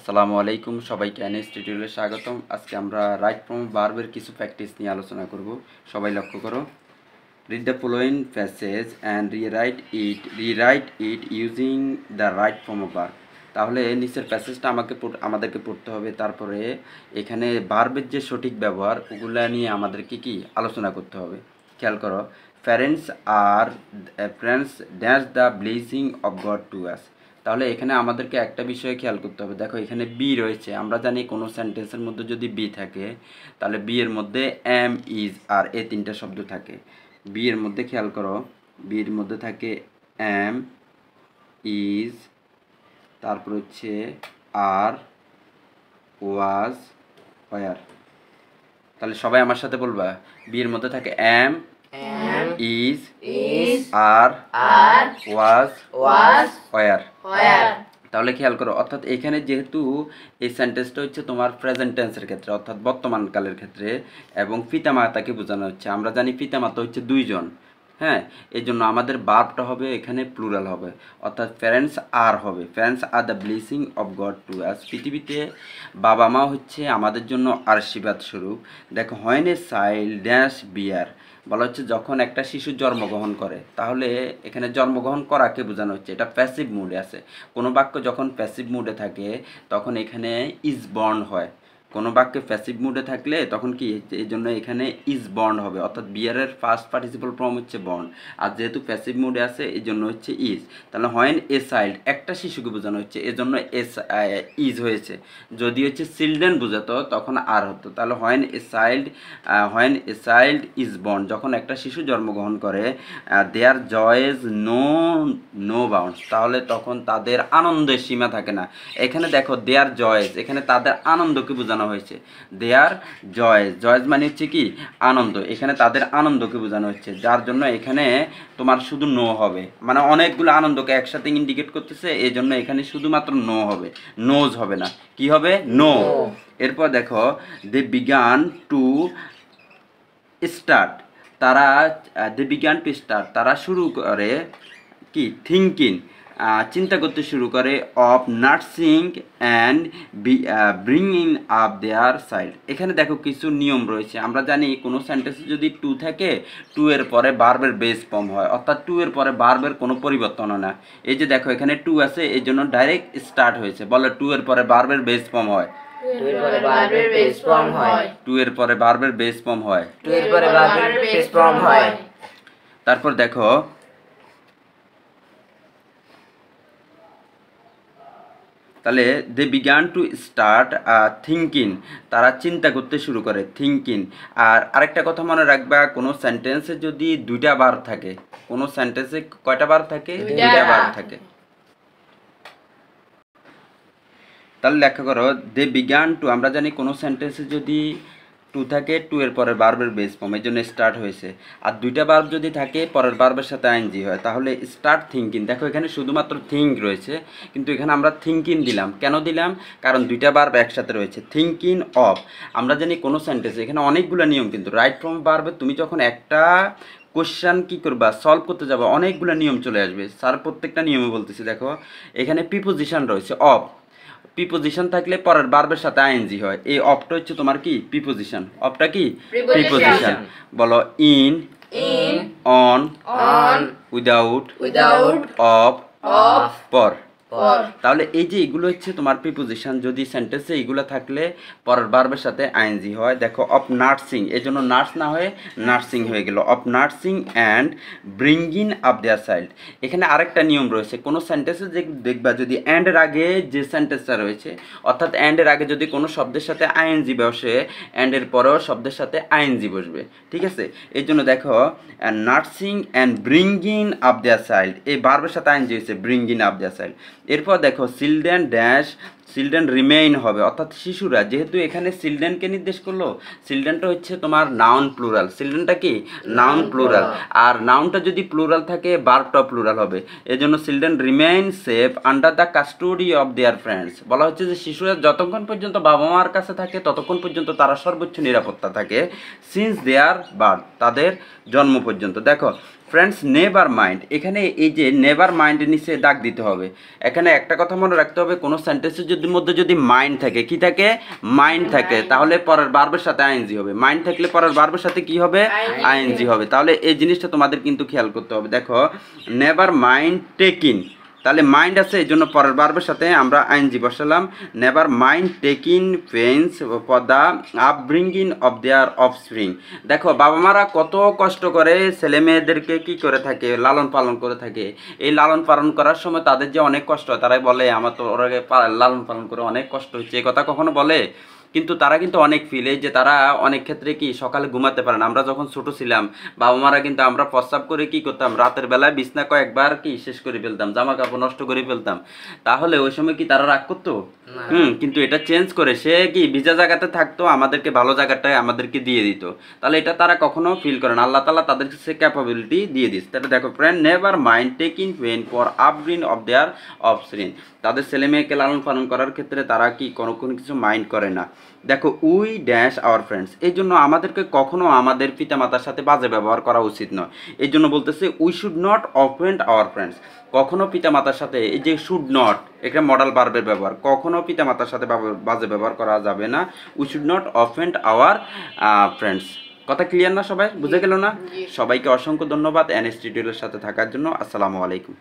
আসসালামু আলাইকুম, সবাইকে এনএস টিউটোরিয়ালে স্বাগতম। আজকে আমরা রাইট ফর্ম ভার্বের কিছু প্র্যাকটিস নিয়ে আলোচনা করব। সবাই লক্ষ্য করো। Read the following passage and rewrite it using the right form of verb. তাহলে নিচের প্যাসেজটা আমাদেরকে পড়তে হবে, তারপরে এখানে ভার্বের যে সঠিক ব্যবহার ওগুলা নিয়ে আমাদেরকে কি আলোচনা করতে হবে। খেয়াল করো, parents dash the blessing of god to us. তাহলে এখানে আমাদেরকে একটা বিষয় খেয়াল করতে হবে। দেখো এখানে বি রয়েছে, আমরা জানি কোনো সেন্টেন্সের মধ্যে যদি বি থাকে তাহলে বি এর মধ্যে এম, ইজ আর এই তিনটা শব্দ থাকে। বি এর মধ্যে খেয়াল করো, বি এর মধ্যে থাকে এম, ইজ, তারপর হচ্ছে আর, ওয়াজ, ওয়ার। তাহলে সবাই আমার সাথে বলবা, বি এর মধ্যে থাকে am, is, are, was, were. তাহলে খেয়াল করো, অর্থাৎ এখানে যেহেতু এই সেন্টেন্সটা হচ্ছে তোমার প্রেজেন্ট টেন্সের ক্ষেত্রে অর্থাৎ বর্তমান কালের ক্ষেত্রে এবং পিতামাতাকে বোঝানো হচ্ছে। আমরা জানি পিতামাতা হচ্ছে দুইজন, হ্যাঁ, এই জন্য আমাদের ভার্বটা হবে এখানে প্লুরাল হবে, অর্থাৎ প্যারেন্টস আর হবে। Parents are the blessing of god to us. পৃথিবীতে বাবা মা হচ্ছে আমাদের জন্য আশীর্বাদ স্বরূপ। দেখো, হোয়েন এ চাইল্ড ড্যাশ বিয়ার, বলা হচ্ছে যখন একটা শিশু জন্মগ্রহণ করে। তাহলে এখানে জন্মগ্রহণ করাকে বোঝানো হচ্ছে, এটা প্যাসিভ মুডে আছে। কোনো বাক্য যখন প্যাসিভ মুডে থাকে তখন এখানে ইজ বর্ন হয়। কোনো বাক্যে প্যাসিভ মুডে থাকলে তখন কি, এই জন্য এখানে ইজ বর্ন হবে, অর্থাৎ বিয়ারের ফার্স্ট পার্টিসিপাল ফর্ম হচ্ছে বর্ন। আর যেহেতু প্যাসিভ মুডে আছে এই জন্য হচ্ছে ইজ। তাহলে হোয়েন এ চাইল্ড, একটা শিশুকে বোঝানো হচ্ছে, এজন্য ইজ হয়েছে। যদি হচ্ছে চিলড্রেন বোঝাতো তখন আর হতো। তাহলে when a child is born, যখন একটা শিশু জন্মগ্রহণ করে, দেয়ার জয়েজ নো বাউন্ডস, তাহলে তখন তাদের আনন্দের সীমা থাকে না। এখানে দেখো দেয়ার জয়েজ, এখানে তাদের আনন্দকে বোঝানো হয়েছে। দেয়ার জয়েজ মানে হচ্ছে কি আনন্দ, এখানে তাদের আনন্দকে বোঝানো হচ্ছে, যার জন্য এখানে তোমার শুধু নো হবে, মানে অনেকগুলো আনন্দকে একসাথে ইন্ডিকেট করতেছে, এই জন্য এখানে শুধুমাত্র নো হবে, নোজ হবে না। কি হবে? নো। এরপর দেখো, দে বিগান টু স্টার্ট, তারা শুরু করে কি থিঙ্কিং, চিন্তা করতে শুরু করে, of nursing and bringing up their child. এখানে দেখো কিছু নিয়ম রয়েছে। আমরা জানি কোনো সেন্টেন্সে যদি টু থাকে, টু এর পরে ভার্বের বেস ফর্ম হয়, অর্থাৎ টু এর পরে ভার্বের কোনো পরিবর্তন হয় না। এই যে দেখো এখানে টু আছে, এই জন্য ডাইরেক্ট স্টার্ট হয়েছে। বলে টু এর পরে ভার্বের বেস ফর্ম হয়, টু এর পরে ভার্বের বেস ফর্ম হয়। তারপর দেখো, তাহলে দে বিগান টু স্টার্ট থিঙ্কিং, তারা চিন্তা করতে শুরু করে, থিঙ্কিং। আর আরেকটা কথা মনে রাখবা, কোনো সেন্টেন্সে যদি দুইটা ভার্ব থাকে, কোনো সেন্টেন্সে কয়টা ভার্ব থাকে? দুইটা ভার্ব থাকে। তাহলে লেখা করো, দে বিগান টু, আমরা জানি কোনো সেন্টেন্সে যদি টু থাকে, টু এর পরের ভার্বের বেস ফর্ম, এই জন্য স্টার্ট হয়েছে। আর দুইটা ভার্ব যদি থাকে পরের ভার্বের সাথে আইএনজি হয়, তাহলে স্টার্ট থিঙ্কিং। দেখো এখানে শুধুমাত্র থিঙ্ক রয়েছে, কিন্তু এখানে আমরা থিঙ্কিং দিলাম। কেন দিলাম? কারণ দুইটা ভার্ব একসাথে রয়েছে, থিঙ্কিং অফ। আমরা জানি কোনো সেন্টেন্সে এখানে অনেকগুলো নিয়ম, কিন্তু রাইট ফর্ম ভার্বে তুমি যখন একটা কোশ্চেন কি করবা, সলভ করতে যাবো, অনেকগুলো নিয়ম চলে আসবে। স্যার প্রত্যেকটা নিয়মে বলতেছি। দেখো এখানে প্রিপোজিশন রয়েছে, অফ। প্রিপোজিশন থাকলে পরের ভার্বের সাথে আইএনজি হয়। এই অফটা হচ্ছে তোমার কি প্রিপোজিশন, অফটা কি প্রিপোজিশন। বলো, ইন, অন, উইদাউট, অফ, পর। তাহলে এই যে এগুলো হচ্ছে তোমার প্রিপোজিশন। যদি সেন্টেন্সে এগুলো থাকলে পরের ভার্বের সাথে আইএনজি হয়। দেখো, অফ নার্সিং, এই জন্য নার্স না হয়ে নার্সিং হয়ে গেল, of nursing and bringing up their child. এখানে আরেকটা নিয়ম রয়েছে, কোনো সেন্টেন্সে যে দেখবা যদি অ্যান্ডের আগে যে সেন্টেন্সটা রয়েছে, অর্থাৎ অ্যান্ডের আগে যদি কোনো শব্দের সাথে আইএনজি বসে, অ্যান্ডের পরেও শব্দের সাথে আইএনজি বসবে, ঠিক আছে? এই জন্য দেখো, nursing and bringing up their child, এই ভার্বের সাথে আইএনজি হয়েছে, ব্রিঙ্গিং আপ দেয়ার চাইল্ড। এরপর দেখো, চিলড্রেন রিমেইন হবে, অর্থাৎ শিশুরা। যেহেতু এখানে চিলড্রেনকে নির্দেশ করলো, চিলড্রেনটা হচ্ছে তোমার নাউন প্লুরাল, চিলড্রেনটা কি নাউন প্লুরাল, আর নাউনটা যদি প্লুরাল থাকে ভার্বটা প্লুরাল হবে। এই জন্য children remain safe under the custody of their friends. বলা হচ্ছে যে শিশুরা যতক্ষণ পর্যন্ত বাবা মার কাছে থাকে ততক্ষণ পর্যন্ত তারা সর্বোচ্চ নিরাপত্তা থাকে, সিন্স দেয়ার বার্থ, তাদের জন্ম পর্যন্ত। দেখো, ফ্রেন্ডস নেভার মাইন্ড, এখানে এই যে নেভার মাইন্ডের নিচে দাগ দিতে হবে। এখানে একটা কথা মনে রাখতে হবে, কোনো সেন্টেন্সে যদি মধ্যে যদি মাইন্ড থাকে, কি থাকে, মাইন্ড থাকে, তাহলে পরের ভার্বের সাথে আইএনজি হবে। মাইন্ড থাকলে পরের ভার্বের সাথে কি হবে, আইএনজি হবে। তাহলে এই জিনিসটা তোমাদের কিন্তু খেয়াল করতে হবে। দেখো নেভার মাইন্ড টেকিং, তাহলে মাইন্ড আছে এই জন্য পরের ভার্বের সাথে আমরা আইএনজি বসালাম। Never mind taking pains for the upbringing of their offspring. দেখো বাবা মারা কত কষ্ট করে ছেলে মেয়েদেরকে কি করে থাকে, লালন পালন করে থাকে। এই লালন পালন করার সময় তাদের যে অনেক কষ্ট হয়, তারাই বলে আমার তো ওরা লালন পালন করে অনেক কষ্ট হচ্ছে, এই কথা কখনো বলে? কিন্তু তারা কিন্তু অনেক ফিল, এই যে তারা অনেক ক্ষেত্রে কি সকালে ঘুমাতে পারে না। আমরা যখন ছোট ছিলাম বাবা মারা কিন্তু আমরা প্রস্রাব করে কি করতাম, রাতের বেলায় বিছনা কয়েকবার কি শেষ করে ফেলতাম, জামা কাপড় নষ্ট করে ফেলতাম। তাহলে ওই সময় কি তারা রাগ করতো? কিন্তু এটা চেঞ্জ করে সে কি ভিজা জায়গাতে থাকতো, আমাদেরকে ভালো জায়গাটায় আমাদেরকে দিয়ে দিত। তাহলে এটা তারা কখনো ফিল করে না, আল্লাহ তাআলা তাদেরকে সে ক্যাপাবিলিটি দিয়ে দিস। তাহলে দেখো friend, never mind taking pain for upbring of their offspring, তাদের ছেলে মেয়েকে লালন পালন করার ক্ষেত্রে তারা কি কোনো কিছু মাইন্ড করে না। দেখো উই ড্যাশ আওয়ার ফ্রেন্ডস, এই জন্য আমাদেরকে কখনো আমাদের পিতামাতার সাথে বাজে ব্যবহার করা উচিত নয়। এই জন্য বলতেছে we should not offend our friends, কখনো পিতামাতার সাথে, এই যে শুড নট একটা মডাল ভার্বের ব্যবহার, কখনো পিতামাতার সাথে বাজে ব্যবহার করা যাবে না। We should not offend our friends. কথা ক্লিয়ার না? সবাই বুঝে গেল না? সবাইকে অসংখ্য ধন্যবাদ এনএস টিউটোরিয়ালের সাথে থাকার জন্য। আসসালামু আলাইকুম।